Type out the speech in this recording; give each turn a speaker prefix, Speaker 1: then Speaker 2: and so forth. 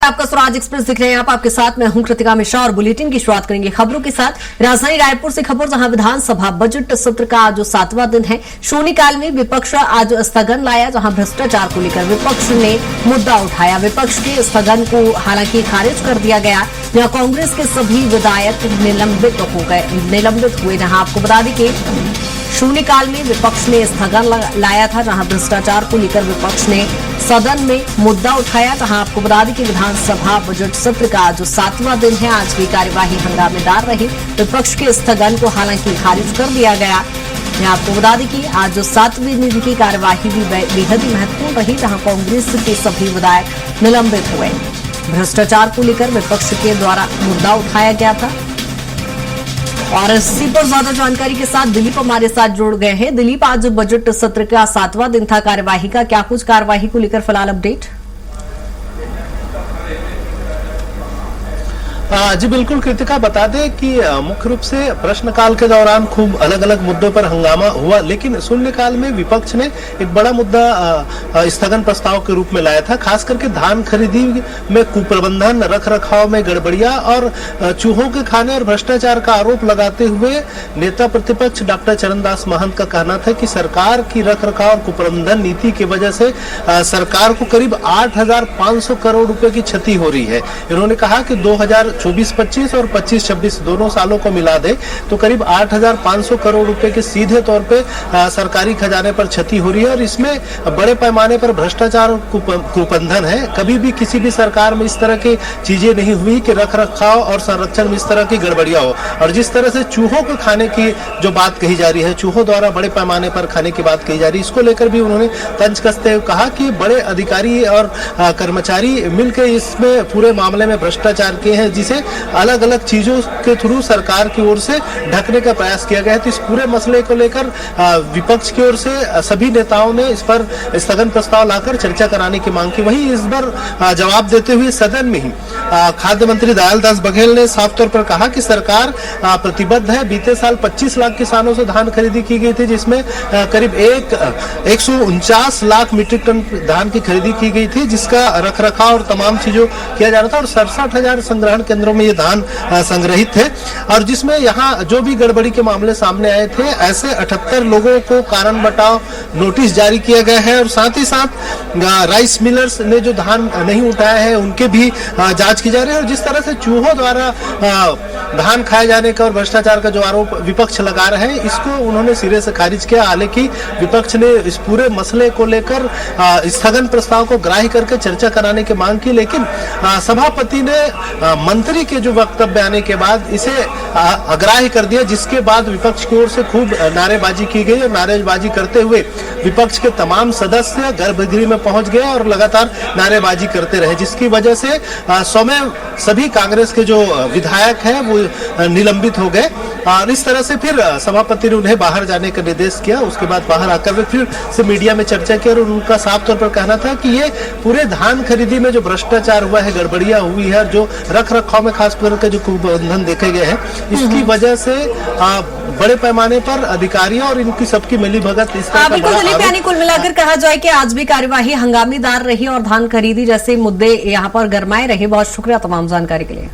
Speaker 1: आपका स्वराज एक्सप्रेस दिख रहे हैं आप आपके साथ मैं हूं कृतिका मिश्रा और बुलेटिन की शुरुआत करेंगे खबरों के साथ। राजधानी रायपुर से खबर, जहां विधानसभा बजट सत्र का आज 7वां दिन है। शून्यकाल में विपक्ष आज स्थगन लाया, जहां भ्रष्टाचार को लेकर विपक्ष ने मुद्दा उठाया। विपक्ष के स्थगन को हालांकि खारिज कर दिया गया, जहां कांग्रेस के सभी विधायक निलंबित हुए। जहां आपको बता दें कि शून्यकाल में विपक्ष ने स्थगन लाया था, जहां भ्रष्टाचार को लेकर विपक्ष ने सदन में मुद्दा उठाया। जहां आपको बता दें कि विधानसभा बजट सत्र का आज 7वां दिन है। आज की कार्यवाही हंगामेदार रही। विपक्ष के स्थगन को हालांकि खारिज कर दिया गया। मैं आपको बता दें कि आज 7वें दिन की कार्यवाही भी बेहद ही महत्वपूर्ण रही, जहां कांग्रेस के सभी विधायक निलंबित हुए। भ्रष्टाचार को लेकर विपक्ष के द्वारा मुद्दा उठाया गया था। और इसी पर ज्यादा जानकारी के साथ दिलीप हमारे साथ जुड़ गए हैं। दिलीप, आज बजट सत्र का 7वां दिन था कार्यवाही का, क्या कुछ कार्यवाही को लेकर फिलहाल अपडेट?
Speaker 2: जी बिल्कुल कृतिका, बता दें कि मुख्य रूप से प्रश्नकाल के दौरान खूब अलग अलग मुद्दों पर हंगामा हुआ, लेकिन शून्यकाल में विपक्ष ने एक बड़ा मुद्दा स्थगन प्रस्ताव के रूप में लाया था। खास करके धान खरीदी में कुप्रबंधन, रख रखाव में गड़बड़ियां और चूहों के खाने और भ्रष्टाचार का आरोप लगाते हुए नेता प्रतिपक्ष डॉक्टर चरणदास महंत का कहना था कि सरकार की रख रखाव और कुप्रबंधन नीति की वजह से सरकार को करीब 8,500 करोड़ रुपए की क्षति हो रही है। इन्होंने कहा कि 2024-25 और 25-26 दोनों सालों को मिला दे तो करीब 8,500 करोड़ रुपए के सीधे तौर पे सरकारी खजाने पर क्षति हो रही है, और इसमें बड़े पैमाने पर भ्रष्टाचार और कुप्रबंधन है। कभी भी किसी भी सरकार में इस तरह की चीजें नहीं हुई कि रख रखाव और संरक्षण में इस तरह की गड़बड़ियां हो। और जिस तरह से चूहों को खाने की जो बात कही जा रही है, चूहों द्वारा बड़े पैमाने पर खाने की बात कही जा रही है, इसको लेकर भी उन्होंने तंज कसते हुए कहा कि बड़े अधिकारी और कर्मचारी मिलकर इसमें पूरे मामले में भ्रष्टाचार किए हैं, जिसे अलग अलग चीजों के थ्रू सरकार की ओर से ढकने का प्रयास किया गया है। तो इस पूरे मसले को लेकर विपक्ष की ओर से सभी नेताओं ने इस पर स्थगन प्रस्ताव लाकर चर्चा कराने की मांग की। वहीं इस बार जवाब देते हुए सदन में ही खाद्य मंत्री दयालदास बघेल ने साफ तौर पर कहा कि सरकार प्रतिबद्ध है। बीते साल 25 लाख किसानों से धान खरीदी की गई थी, जिसमें करीब 149 लाख मीट्रिक टन धान की खरीदी की गई थी, जिसका रख रखाव और तमाम चीजों किया जा रहा था। और 67,000 संग्रहण केंद्रों में ये धान संग्रहित थे, और जिसमें यहाँ जो भी गड़बड़ी के मामले सामने आए थे, ऐसे 78 लोगों को कारण बताओ नोटिस जारी किया गया है। और साथ ही साथ राइस मिलर्स ने जो धान नहीं उठाया है, उनके भी जांच की जा रही है। और जिस तरह से चूहों द्वारा धान खाए जाने का और भ्रष्टाचार का जो आरोप विपक्ष लगा रहे हैं, इसको उन्होंने सिरे से खारिज किया। हालांकि विपक्ष ने इस पूरे मसले को लेकर स्थगन प्रस्ताव को ग्राह्य करके चर्चा कराने की मांग की, लेकिन सभापति ने मंत्री के जो वक्तव्य आने के बाद इसे अग्राह्य कर दिया, जिसके बाद विपक्ष की ओर से खूब नारेबाजी की गई। और नारेबाजी करते हुए विपक्ष के तमाम सदस्य गर्भगृह में पहुंच गए और लगातार नारेबाजी करते रहे, जिसकी वजह से स्वयं सभी कांग्रेस के जो विधायक हैं वो निलंबित हो गए। और इस तरह से फिर सभापति ने उन्हें बाहर जाने का निर्देश किया। उसके बाद बाहर आकर वे फिर से मीडिया में चर्चा की, और उनका साफ तौर पर कहना था कि ये पूरे धान खरीदी में जो भ्रष्टाचार हुआ है, गड़बड़ियां हुई है, और जो रख रखाव में खास करके जो कुप्रबंधन देखे गए हैं, इसकी वजह से बड़े पैमाने पर अधिकारियों और इनकी सबकी मिलीभगत इस तरह
Speaker 1: का यानी कुल मिलाकर कहा जाए कि आज भी कार्यवाही हंगामेदार रही और धान खरीदी जैसे मुद्दे यहाँ पर गरमाए रहे। बहुत शुक्रिया तमाम जानकारी के लिए।